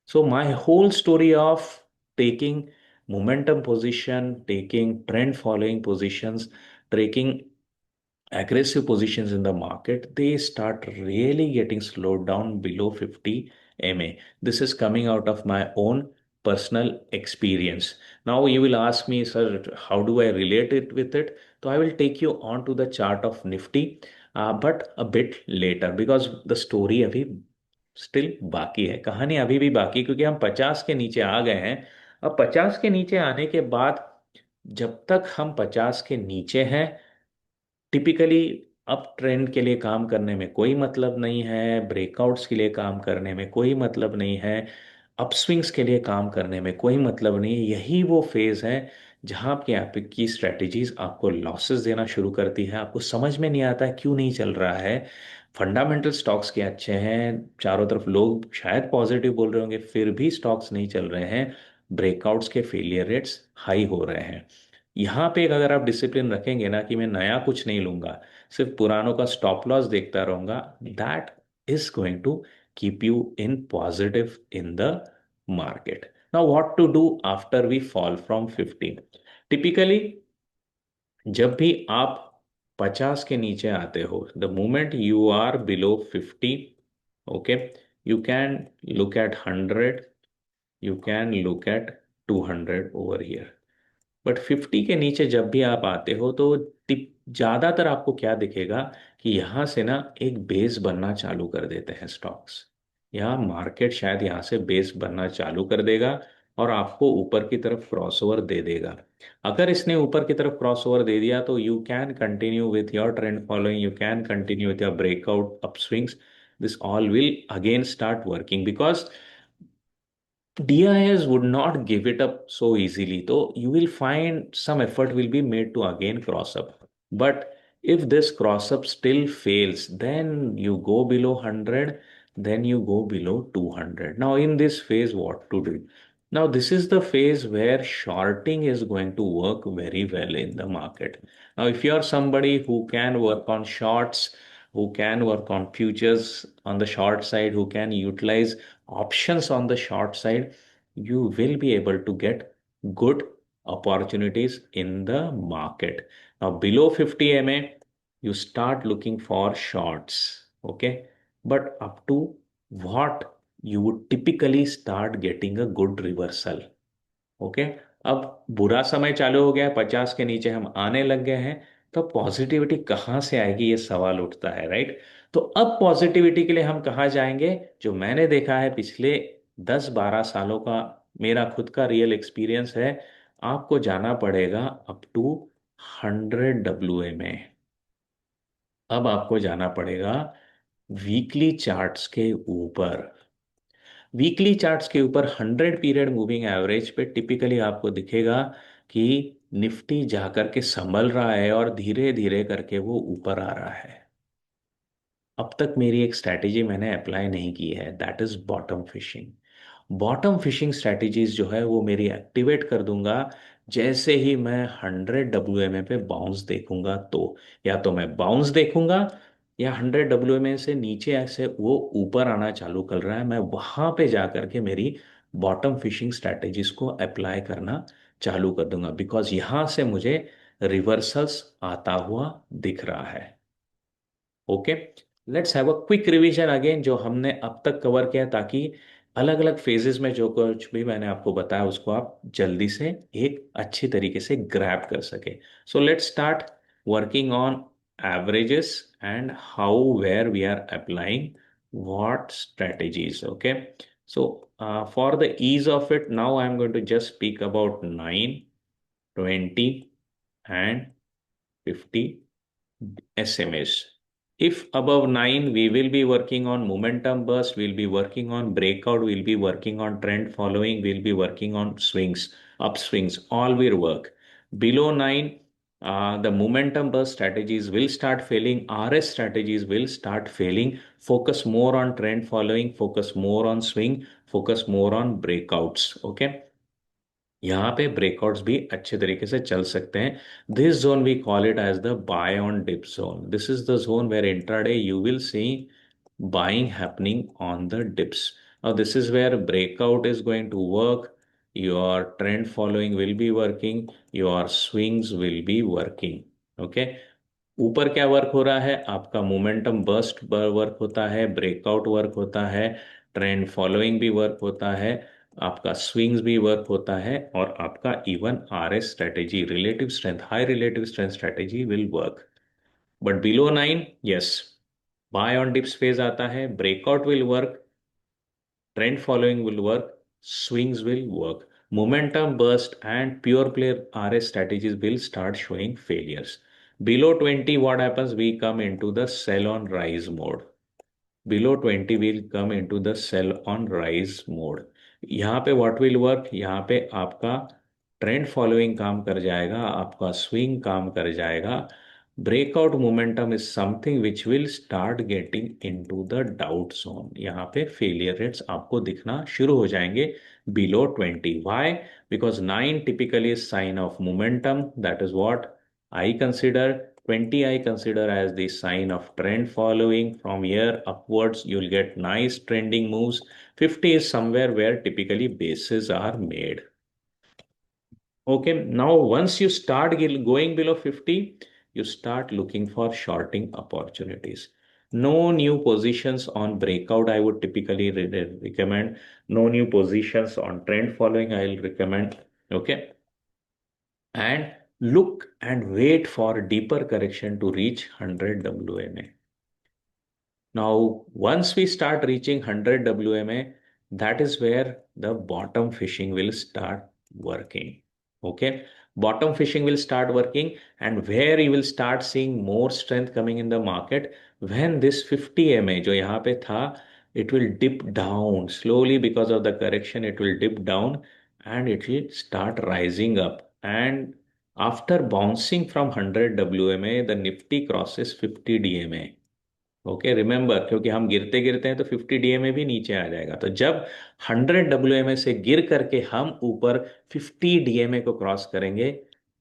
So my whole story of taking momentum position, taking trend following positions, taking aggressive positions in the market, they start really getting slowed down below 50 MA. This is coming out of my own personal experience. Now you will ask me, sir, how do I relate it with it? So I will take you on to the chart of Nifty, but a bit later because the story अभी still बाकी है, कहानी अभी भी बाकी है, क्योंकि हम 50 के नीचे आ गए हैं। अब 50 के नीचे आने के बाद जब तक हम 50 के नीचे हैं, टिपिकली अप ट्रेंड के लिए काम करने में कोई मतलब नहीं है, ब्रेकआउट्स के लिए काम करने में कोई मतलब नहीं है, अपस्विंग्स के लिए काम करने में कोई मतलब नहीं है। यही वो फेज है जहां आपकी स्ट्रेटजीज आपको लॉसेस देना शुरू करती है। आपको समझ में नहीं आता है क्यों नहीं चल रहा है। फंडामेंटल स्टॉक्स के अच्छे हैं, चारों तरफ लोग शायद पॉजिटिव बोल रहे होंगे, फिर भी स्टॉक्स नहीं चल रहे हैं। ब्रेकआउट्स के फेलियर रेट्स हाई हो रहे हैं। यहाँ पे अगर आप डिसिप्लिन रखेंगे ना कि मैं नया कुछ नहीं लूंगा, सिर्फ पुरानों का स्टॉप लॉस देखता रहूंगा, that is going to keep you in positive in the market. Now what to do after we fall from 15? Typically जब भी आप 50 के नीचे आते हो, the moment you are below 50, okay, you can look at 100, you can look at 200 over here. But 50 के नीचे जब भी आप आते हो तो ज्यादातर आपको क्या दिखेगा कि यहाँ से ना एक बेस बनना चालू कर देते हैं स्टॉक्स। यहाँ मार्केट शायद यहाँ से बेस बनना चालू कर देगा और आपको ऊपर की तरफ क्रॉसओवर दे देगा। अगर इसने ऊपर की तरफ क्रॉसओवर दे दिया तो you can continue with your trend following, you can continue with your breakout upswings. This all will again start working because DIS would not give it up so easily. So you will find some effort will be made to again cross up. But if this cross up still fails, then you go below 100, then you go below 200. Now in this phase, what to do? Now this is the phase where shorting is going to work very well in the market. Now if you are somebody who can work on shorts, who can work on futures on the short side, who can utilize options on the short side, you will be able to get good opportunities in the market. Now, below 50 MA, you start looking for shorts, okay? But up to what you would typically start getting a good reversal, okay. अब बुरा समय चालू हो गया है, 50 के नीचे हम आने लग गए हैं, तो पॉजिटिविटी कहाँ से आएगी ये सवाल उठता है, राइट? तो अब पॉजिटिविटी के लिए हम कहाँ जाएंगे? जो मैंने देखा है पिछले 10-12 सालों का मेरा खुद का रियल एक्सपीरियंस है, आपको जाना पड़ेगा अप टू 100 WA में। अब आपको जाना पड़ेगा वीकली चार्ट्स के ऊपर। वीकली चार्ट्स के ऊपर 100 पीरियड मूविंग एवरेज पे टिपिकली आपको दिखेगा कि निफ्टी जाकर के संभल रहा है और धीरे धीरे करके वो ऊपर आ रहा है। अब तक मेरी एक स्ट्रैटेजी मैंने अप्लाई नहीं की है, that is bottom fishing. Bottom fishing strategies जो है वो मेरी एक्टिवेट कर दूंगा जैसे ही मैं 100 WMA पे बाउंस देखूंगा तो। या तो मैं बाउंस देखूंगा, या 100 WMA से नीचे ऐसे वो ऊपर आना चालू कर रहा है, मैं वहां पे जा करके मेरी बॉटम फिशिंग स्ट्रैटेजीज को अप्लाई करना चालू कर दूंगा, बिकॉज यहां से मुझे रिवर्सल्स आता हुआ दिख रहा है। Okay, let's have a quick revision again जो हमने अब तक कवर किया, ताकि अलग अलग फेजेस में जो कुछ भी मैंने आपको बताया उसको आप जल्दी से एक अच्छी तरीके से ग्रैब कर सके। So let's start working on averages and how where we are applying what strategies. Okay, so for the ease of it, now I'm going to just speak about 9, 20 and 50 SMAs. If above 9, we will be working on momentum burst, we'll be working on breakout, we'll be working on trend following, we'll be working on swings, upswings, all will work. Below 9, the momentum burst strategies will start failing, RS strategies will start failing. Focus more on trend following, focus more on swing, focus more on breakouts. Okay, यहाँ पे breakouts भी अच्छे तरीके से चल सकते हैं। This zone we call it as the buy on dip zone. This is the zone where intraday you will see buying happening on the dips. Now, this is where breakout is going to work. Your trend following will be working. Your swings will be working. Okay. ऊपर क्या work हो रहा है, आपका momentum burst work होता है, breakout work होता है, ट्रेंड फॉलोइंग भी वर्क होता है, आपका स्विंग्स भी वर्क होता है, और आपका even RS strategy, relative strength, high relative strength strategy will work. But below 9, yes, buy on dips phase आता है, breakout will work, trend following will work, swings will work. Momentum burst and pure play RS strategies will start showing failures. Below 20, what happens? We come into the sell on rise mode. Below 20 will come into the sell on rise mode. यहाँ पे what will work? यहाँ पे आपका trend following काम कर जाएगा, आपका swing काम कर जाएगा। Breakout momentum is something which will start getting into the doubt zone. यहाँ पे फेलियर रेट्स आपको दिखना शुरू हो जाएंगे below 20। Why? Because 9 typically is sign of momentum. That is what I consider. 20 I consider as the sign of trend following. From here upwards, you'll get nice trending moves. 50 is somewhere where typically bases are made. Okay, now once you start going below 50, you start looking for shorting opportunities. No new positions on breakout, I would typically recommend. No new positions on trend following, I'll recommend. Okay, and look and wait for deeper correction to reach 100 WMA. Now, once we start reaching 100 WMA, that is where the bottom fishing will start working. Okay, bottom fishing will start working, and where you will start seeing more strength coming in the market when this 50 MA जो यहाँ पे था, it will dip down slowly because of the correction. It will dip down and it will start rising up. And after bouncing from 100 WMA, the Nifty crosses 50 DMA. Okay, remember, क्योंकि हम गिरते गिरते हैं तो 50 DMA भी नीचे आ जाएगा। तो जब 100 WMA से गिर करके हम ऊपर 50 DMA को क्रॉस करेंगे,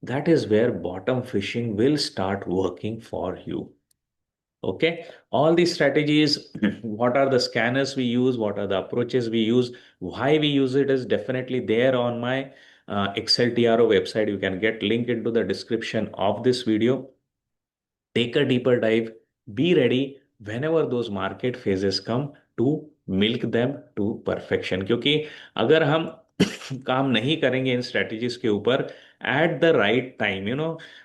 that is where bottom fishing will start working for you. Okay, all these strategies, what are the scanners we use, what are the approaches we use, why we use it is definitely there on my XLTRO website. You can get link into the description of this video. Take a deeper dive, be ready whenever those market phases come to milk them to perfection. क्योंकि अगर हम काम नहीं करेंगे इन strategies के ऊपर at the right time,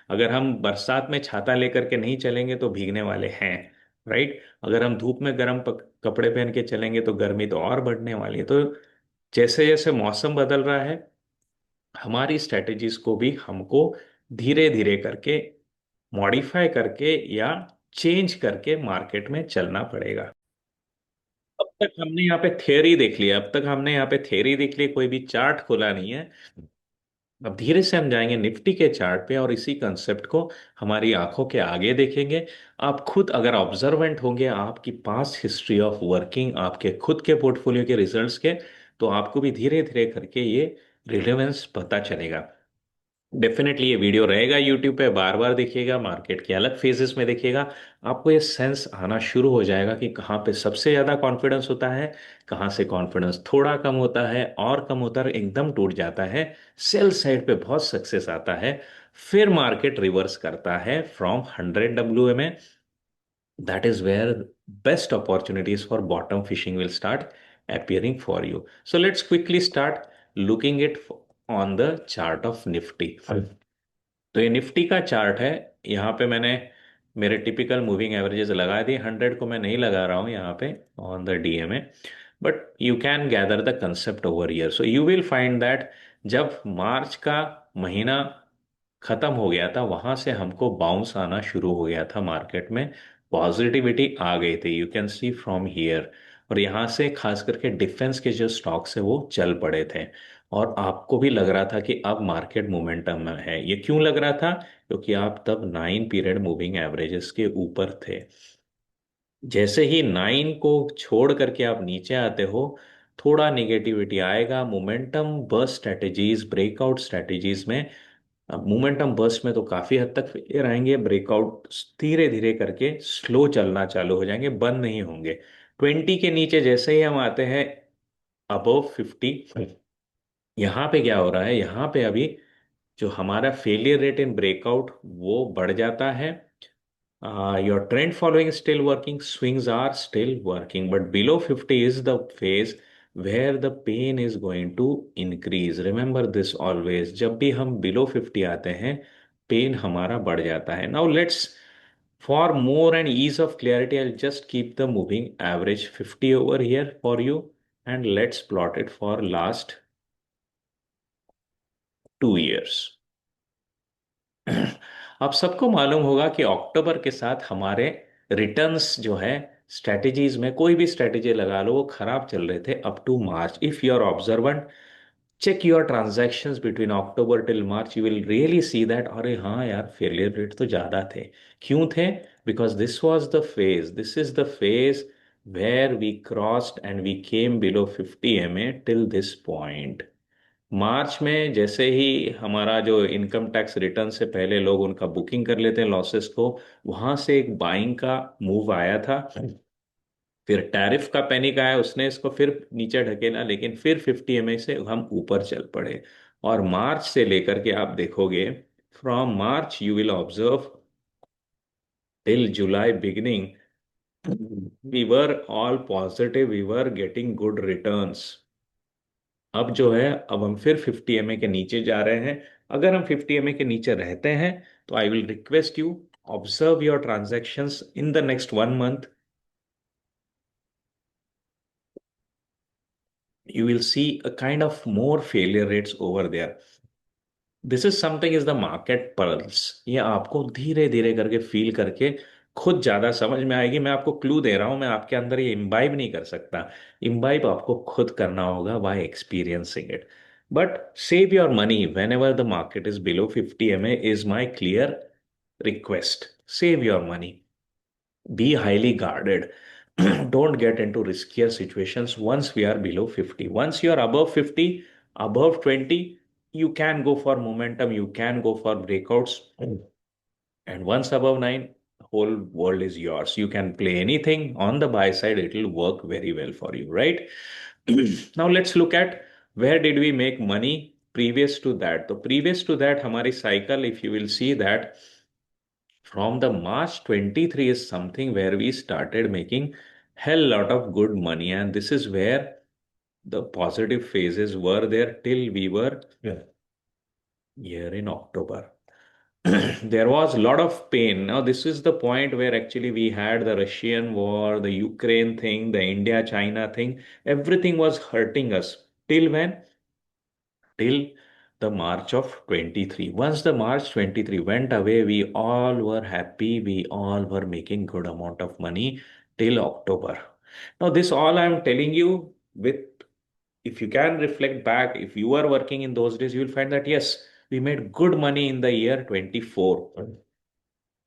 अगर हम बरसात में छाता लेकर के नहीं चलेंगे तो भीगने वाले हैं, राइट? अगर हम धूप में गर्म कपड़े पहन के चलेंगे तो गर्मी तो और बढ़ने वाली है। तो जैसे जैसे मौसम बदल रहा है, हमारी स्ट्रेटजीज को भी हमको धीरे धीरे करके मॉडिफाई करके या चेंज करके मार्केट में चलना पड़ेगा। अब तक हमने यहाँ पे थ्योरी देख लिया, अब तक हमने यहाँ पे थ्योरी देख ली, कोई भी चार्ट खोला नहीं है। अब धीरे से हम जाएंगे निफ्टी के चार्ट पे और इसी कंसेप्ट को हमारी आंखों के आगे देखेंगे। आप खुद अगर ऑब्जर्वेंट होंगे आपकी पास्ट हिस्ट्री ऑफ वर्किंग, आपके खुद के पोर्टफोलियो के रिजल्ट्स के, तो आपको भी धीरे धीरे करके ये रिलेवेंस पता चलेगा। डेफिनेटली ये वीडियो रहेगा यूट्यूब पे, बार बार देखिएगा, मार्केट के अलग फेजेस में देखिएगा। आपको ये सेंस आना शुरू हो जाएगा कि कहाँ पे सबसे ज़्यादा कॉन्फिडेंस होता है, कहाँ से कॉन्फिडेंस थोड़ा कम होता है और कम होता है, एकदम टूट जाता है। सेल साइड पे बहुत सक्सेस आता है, फिर मार्केट रिवर्स करता है from 100 WMA। That is where best opportunities for bottom fishing will start appearing for you. So let's quickly start looking it on the chart of Nifty. तो ये Nifty का चार्ट है। यहाँ पे मैंने मेरे टिपिकल मूविंग एवरेजेस लगा दिए, 100 को मैं नहीं लगा रहा हूँ यहाँ पे on the DMA, but you can gather the concept over year. So you will find that जब मार्च का महीना खत्म हो गया था वहां से हमको बाउंस आना शुरू हो गया था मार्केट में, पॉजिटिविटी आ गई थी, you can see from here. और यहाँ से खास करके डिफेंस के जो स्टॉक्स है वो चल पड़े थे, और आपको भी लग रहा था कि अब मार्केट मोमेंटम में है। ये क्यों लग रहा था? क्योंकि आप तब 9 पीरियड मूविंग एवरेजेस के ऊपर थे। जैसे ही 9 को छोड़ करके आप नीचे आते हो, थोड़ा निगेटिविटी आएगा। Momentum burst strategies, breakout strategies में, अब मोमेंटम बर्स्ट में तो काफी हद तक फेलियर आएंगे, ब्रेकआउट धीरे धीरे करके स्लो चलना चालू हो जाएंगे, बंद नहीं होंगे। 20 के नीचे जैसे ही हम आते हैं अबव 50, यहाँ पे क्या हो रहा है, यहाँ पे अभी जो हमारा फेलियर रेट इन ब्रेकआउट वो बढ़ जाता है। Your trend following is still working, swings are still working, but below 50 is the phase where the pain is going to increase. Remember this always, जब भी हम below 50 आते हैं पेन हमारा बढ़ जाता है। Now let's, for more and ease of clarity, I'll just keep the moving average 50 over here for you, and let's plot it for last 2 years. आप सबको मालूम होगा कि अक्टूबर के साथ हमारे रिटर्न्स जो है, स्ट्रेटेजीज में कोई भी स्ट्रेटेजी लगा लो वो खराब चल रहे थे up to March. If you are observant, check your transactions between October till March, you will really see that अरे हाँ यार फेलियर रेट तो ज़्यादा थे। क्यों थे? Because this was the phase, this is the phase where we crossed and we came below 50 MA till this point. मार्च में जैसे ही हमारा जो इनकम टैक्स रिटर्न से पहले लोग उनका बुकिंग कर लेते हैं लॉसेस को, वहां से एक बाइंग का मूव आया था। फिर टैरिफ का पैनिक आया, उसने इसको फिर नीचे ढकेला, लेकिन फिर 50 MA से हम ऊपर चल पड़े। और मार्च से लेकर के आप देखोगे, from March you will observe till July beginning, we were all positive, we were getting good returns. अब जो है, अब हम फिर 50 MA के नीचे जा रहे हैं। अगर हम 50 MA के नीचे रहते हैं तो I will request you, observe your transactions in the next 1 month. You will see a kind of more failure rates over there. This is something is the market pulse. ये आपको धीरे धीरे करके फील करके खुद ज्यादा समझ में आएगी। मैं आपको क्लू दे रहा हूं, मैं आपके अंदर ये इम्बाइब नहीं कर सकता। इम्बाइब आपको खुद करना होगा by experiencing it. But save your money whenever the market is below 50 MA is my clear request. Save your money, be highly guarded. Don't get into riskier situations once we are below 50. Once you are above 50, above 20, you can go for momentum, you can go for breakouts. And once above 9, whole world is yours. You can play anything on the buy side, it will work very well for you, right? Now let's look at where did we make money previous to that. So previous to that, हमारी cycle, if you will see that, from the March 23 is something where we started making hell lot of good money, and this is where the positive phases were there till we were, yeah, here in October. There was a lot of pain. Now this is the point where actually we had the Russian war, the Ukraine thing, the India China thing, everything was hurting us till when? Till the March of 23. Once the March 23 went away, we all were happy. We all were making good amount of money till October. Now, this all I am telling you with if you can reflect back, if you are working in those days, you will find that yes, we made good money in the year 24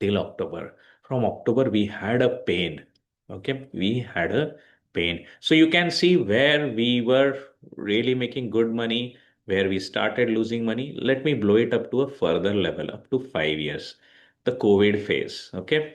till October. From October, we had a pain. Okay, we had a pain. So you can see where we were really making good money, where we started losing money. Let me blow it up to a further level, up to 5 years. The COVID phase. Okay.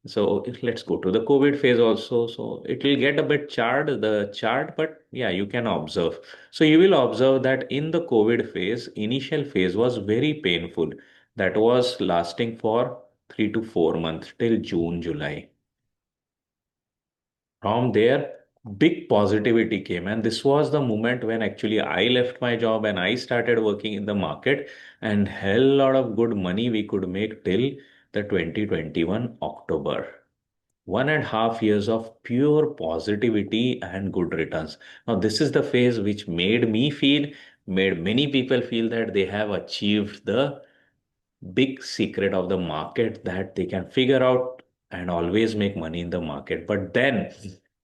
So let's go to the COVID phase also. So it will get a bit charred, the chart, but yeah, you can observe. So you will observe that in the COVID phase, initial phase was very painful. That was lasting for 3 to 4 months till June, July. From there, big positivity came, and this was the moment when actually I left my job and I started working in the market, and hell lot of good money we could make till the 2021 October. 1.5 years of pure positivity and good returns. Now, this is the phase which made me feel, made many people feel that they have achieved the big secret of the market that they can figure out and always make money in the market. But then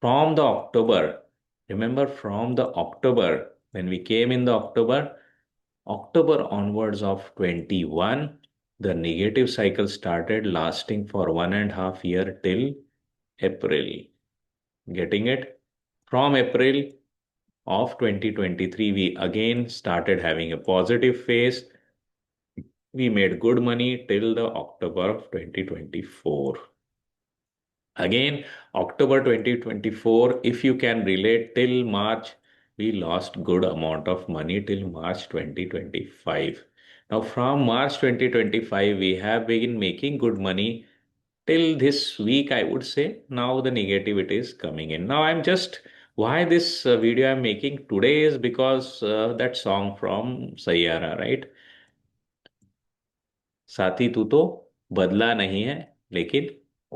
from the October, remember from the October, when we came in the October onwards of 21, the negative cycle started lasting for 1.5 year till April. Getting it? From April of 2023, we again started having a positive phase. We made good money till the October of 2024. Again, October 2024, if you can relate till March, we lost good amount of money till March 2025. Now from March 2025, we have been making good money till this week, I would say. Now the negativity is coming in. Now I'm just, why this video I'm making today is because that song from Sayara, right? साथी तू तो बदला नहीं है, लेकिन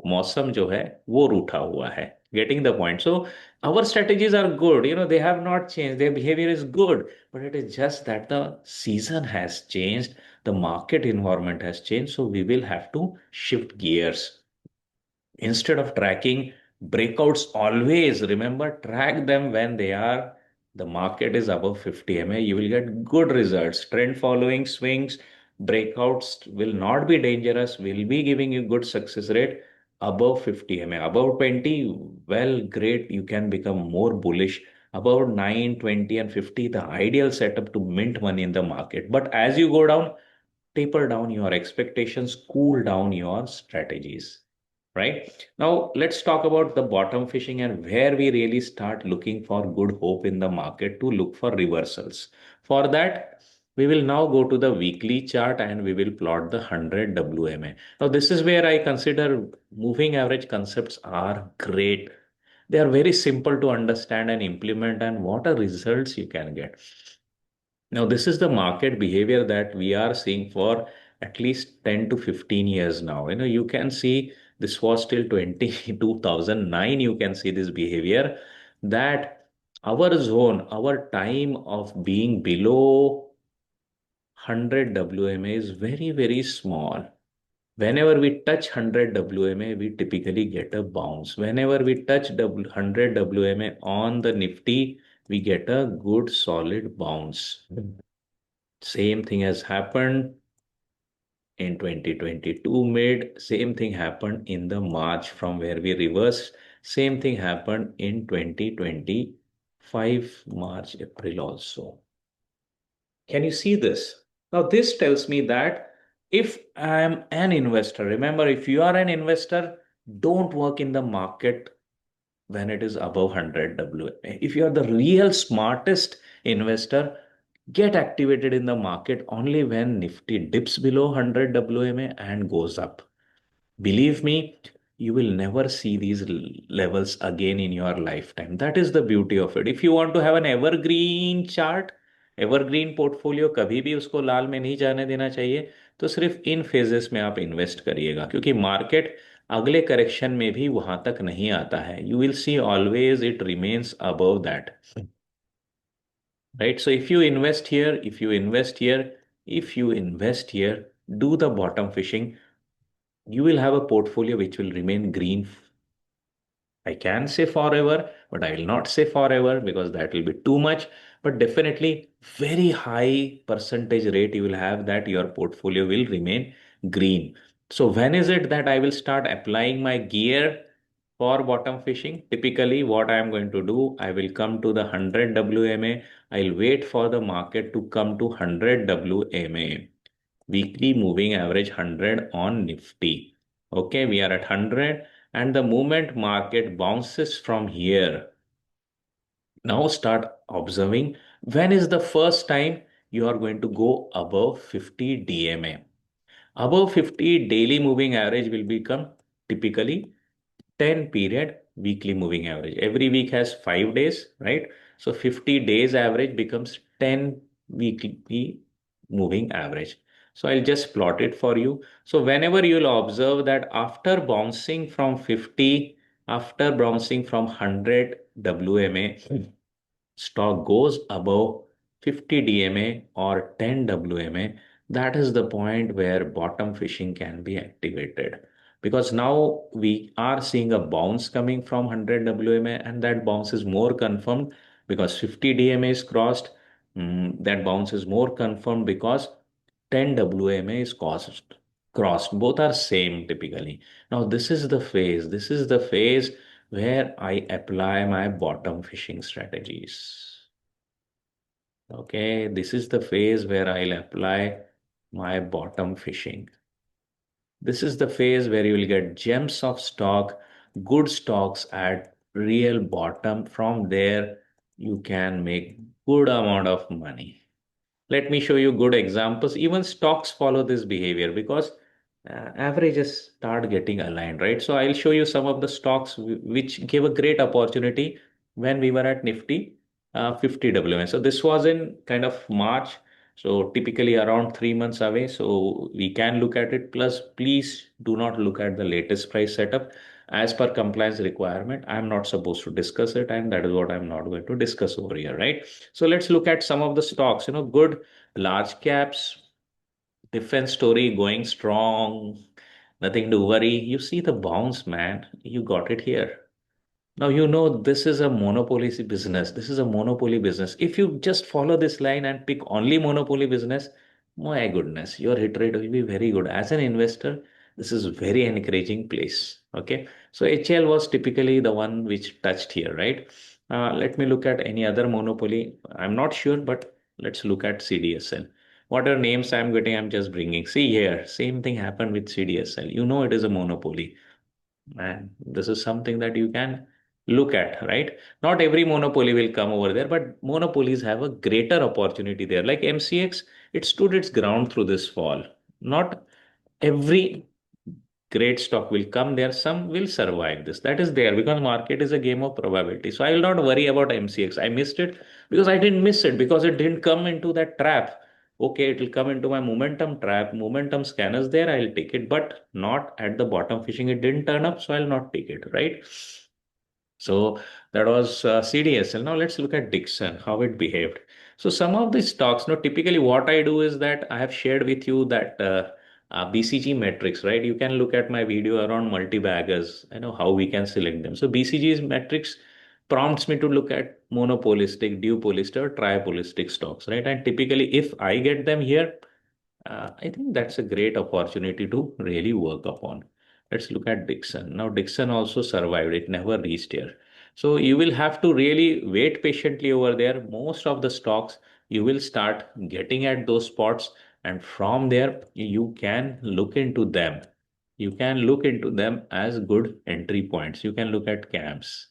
मौसम जो है वो रूठा हुआ है. Getting the point. So our strategies are good. They have not changed. Their behavior is good, but it is just that the season has changed. The market environment has changed. So we will have to shift gears. Instead of tracking breakouts, always remember track them when they are the market is above 50 MA. You will get good results. Trend following swings, breakouts will not be dangerous, will be giving you good success rate above 50 MA. Above 20, well, great, you can become more bullish. About 9, 20, and 50, the ideal setup to mint money in the market. But as you go down, taper down your expectations, cool down your strategies. Right now, let's talk about the bottom fishing and where we really start looking for good hope in the market to look for reversals. For that, we will now go to the weekly chart and we will plot the 100 WMA. Now, this is where I consider moving average concepts are great. They are very simple to understand and implement, and what are results you can get. Now, this is the market behavior that we are seeing for at least 10 to 15 years now. You can see this was till 2009. You can see this behavior that our zone, our time of being below 100 WMA is very, very small. Whenever we touch 100 WMA, we typically get a bounce. Whenever we touch 100 WMA on the Nifty, we get a good solid bounce. Same thing has happened in 2022 mid. Same thing happened in the March from where we reversed. Same thing happened in 2025 March, April also. Can you see this? Now this tells me that if I am an investor, remember, if you are an investor, don't work in the market when it is above 100 WMA. If you are the real smartest investor, get activated in the market only when Nifty dips below 100 WMA and goes up. Believe me, you will never see these levels again in your lifetime. That is the beauty of it. If you want to have an evergreen chart, evergreen portfolio, कभी भी उसको लाल में नहीं जाने देना चाहिए, तो सिर्फ इन फेजेस में आप इन्वेस्ट करिएगा, क्योंकि मार्केट अगले करेक्शन में भी वहां तक नहीं आता है. You will C always it remains above that. Right? So if you invest here, if you invest here, if you invest here, do the bottom fishing, you will have a portfolio which will remain green. I can say forever, but I will not say forever because that will be too much. but definitely very high percentage rate you will have that your portfolio will remain green. So when is it that I will start applying my gear for bottom fishing? Typically, what I am going to do, I will come to the 100 WMA. I'll wait for the market to come to 100 WMA. Weekly moving average 100 on Nifty. Okay, we are at 100, and the moment market bounces from here, now start observing when is the first time you are going to go above 50 DMA. Above 50 daily moving average will become typically 10 period weekly moving average. Every week has 5 days, right? So 50 days average becomes 10 weekly moving average. So I'll just plot it for you. So whenever you'll observe that after bouncing from 50, after bouncing from 100 WMA, stock goes above 50 DMA or 10 WMA, that is the point where bottom fishing can be activated. Because now we are seeing a bounce coming from 100 WMA, and that bounce is more confirmed because 50 DMA is crossed. That bounce is more confirmed because 10 WMA is crossed. Both are same typically. Now this is the phase where I apply my bottom fishing strategies. Okay, this is the phase where I'll apply my bottom fishing. This is the phase where you will get gems of stock, good stocks at real bottom. From there, you can make good amount of money. Let me show you good examples. Even stocks follow this behavior because averages start getting aligned, right? So I'll show you some of the stocks which gave a great opportunity when we were at Nifty 50 WM. So this was in kind of March. So typically around 3 months away. So we can look at it. Plus, please do not look at the latest price setup. As per compliance requirement, I'm not supposed to discuss it, and that is what I'm not going to discuss over here, right? So let's look at some of the stocks. Good large caps, defense story going strong, nothing to worry. You see the bounce, man. You got it here. Now, this is a monopoly business. This is a monopoly business. If you just follow this line and pick only monopoly business, my goodness, your hit rate will be very good. As an investor, this is very encouraging place. Okay. So HL was typically the one which touched here, right? Let me look at any other monopoly. I'm not sure, but let's look at CDSL. Whatever names I'm getting, I'm just bringing. See here, same thing happened with CDSL. It is a monopoly. And this is something that you can look at, right? Not every monopoly will come over there, but monopolies have a greater opportunity there. Like MCX, it stood its ground through this fall. Not every great stock will come there. Some will survive this. That is there because market is a game of probability. So I will not worry about MCX. I missed it because I didn't miss it because it didn't come into that trap. Okay, it will come into my momentum trap. Momentum scanners there, I'll take it, but not at the bottom fishing. It didn't turn up, so I'll not take it, right? So that was CDSL. Now let's look at Dixon, how it behaved. So some of the stocks, typically what I do is that I have shared with you that BCG metrics, right? You can look at my video around multi-baggers. I know how we can select them. So BCG's metrics prompts me to look at monopolistic, duopolistic, or tripolistic stocks, right? And typically, if I get them here, I think that's a great opportunity to really work upon. Let's look at Dixon. Now, Dixon also survived, it never reached here. So, you will have to really wait patiently over there. Most of the stocks you will start getting at those spots, and from there, you can look into them. You can look into them as good entry points. You can look at CAMS.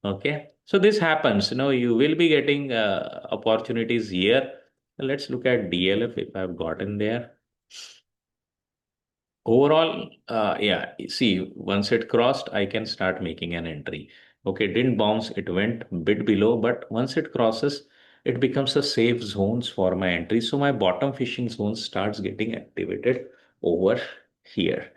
Okay. So, this happens, you will be getting opportunities here. Let's look at DLF if I've gotten there. Overall, yeah, see, once it crossed, I can start making an entry. Okay, didn't bounce, it went bit below, but once it crosses, it becomes a safe zones for my entry. So my bottom fishing zone starts getting activated over here.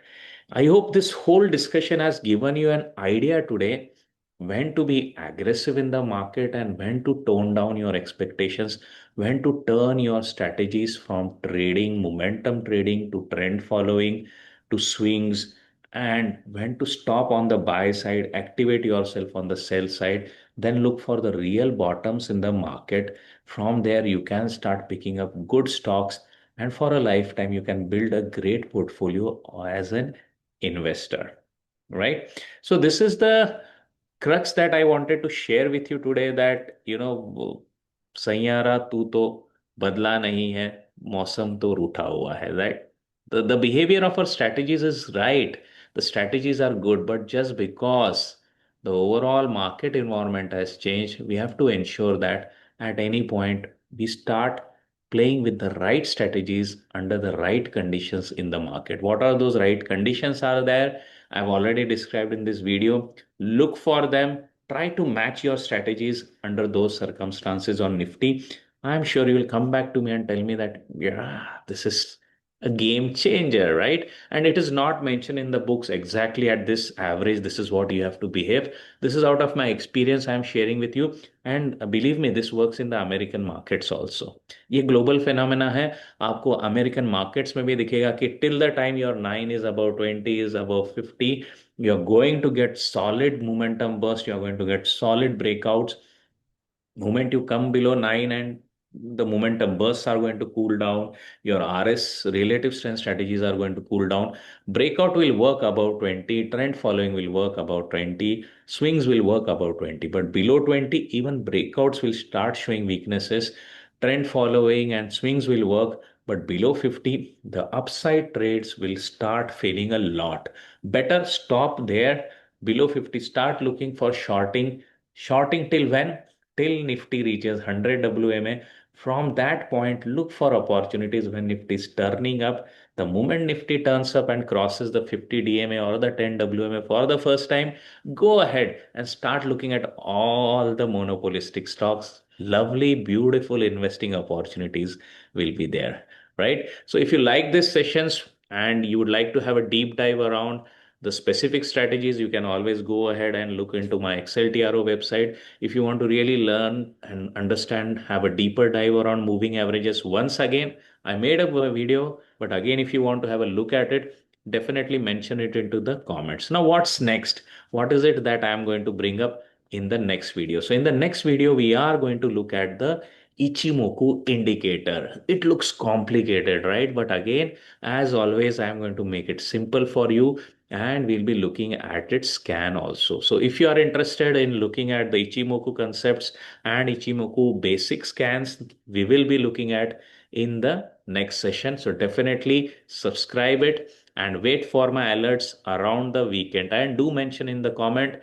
I hope this whole discussion has given you an idea today when to be aggressive in the market and when to tone down your expectations, when to turn your strategies from trading, momentum trading to trend following to swings and when to stop on the buy side, activate yourself on the sell side, then look for the real bottoms in the market. From there, you can start picking up good stocks, and for a lifetime, you can build a great portfolio as an investor, right? So, this is the crux that I wanted to share with you today that, Saiyaara तू तो बदला नहीं है, मौसम तो रूठा हुआ है, right? The behavior of our strategies is right. The strategies are good, but just because the overall market environment has changed, we have to ensure that at any point we start playing with the right strategies under the right conditions in the market. What are those right conditions are there? I've already described in this video. Look for them. Try to match your strategies under those circumstances on Nifty. I'm sure you will come back to me and tell me that, yeah, this is a game changer, right? And it is not mentioned in the books exactly at this average. This is what you have to behave. This is out of my experience I am sharing with you. And believe me, this works in the American markets also. ये global phenomena है. आपको American markets में भी दिखेगा कि till the time your 9 is above 20 is above 50, you're going to get solid momentum burst. You're going to get solid breakouts moment you come below 9 and the momentum bursts are going to cool down, your RS relative strength strategies are going to cool down. Breakout will work about 20, trend following will work about 20, swings will work about 20, but below 20, even breakouts will start showing weaknesses. Trend following and swings will work, but below 50, the upside trades will start failing a lot. Better stop there. Below 50, start looking for shorting. Shorting till when? Till Nifty reaches 100 WMA. From that point, look for opportunities when Nifty is turning up. The moment Nifty turns up and crosses the 50 DMA or the 10 WMA for the first time, go ahead and start looking at all the monopolistic stocks. Lovely, beautiful investing opportunities will be there, right? So if you like these sessions and you would like to have a deep dive around the specific strategies, you can always go ahead and look into my XLTRO website. If you want to really learn and understand, have a deeper dive around moving averages, once again, I made a video, but again, if you want to have a look at it, definitely mention it into the comments. Now, what's next? What is it that I'm going to bring up in the next video? So, in the next video, we are going to look at the Ichimoku indicator. It looks complicated, right? But again, as always, I'm going to make it simple for you and we'll be looking at its scan also. So if you are interested in looking at the Ichimoku concepts and Ichimoku basic scans, we will be looking at in the next session. So definitely subscribe it and wait for my alerts around the weekend. And do mention in the comment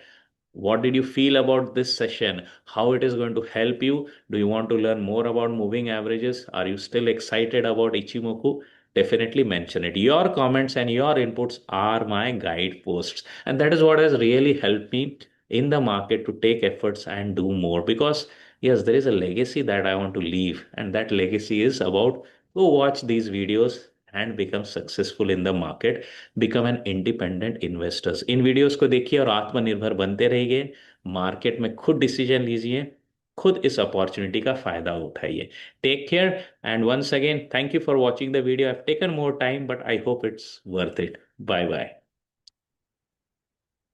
what did you feel about this session? How it is going to help you? Do you want to learn more about moving averages? Are you still excited about Ichimoku? Definitely mention it. Your comments and your inputs are my guideposts. And that is what has really helped me in the market to take efforts and do more. Because, yes, there is a legacy that I want to leave. And that legacy is about go watch these videos and become successful in the market, become an independent investors. In videos को देखिए और आत्मनिर्भर बनते रहिए, market में खुद decision लीजिए, खुद इस अपॉर्चुनिटी का फायदा उठाइए. Take care and once again thank you for watching the video. I have taken more time but I hope it's worth it. Bye bye.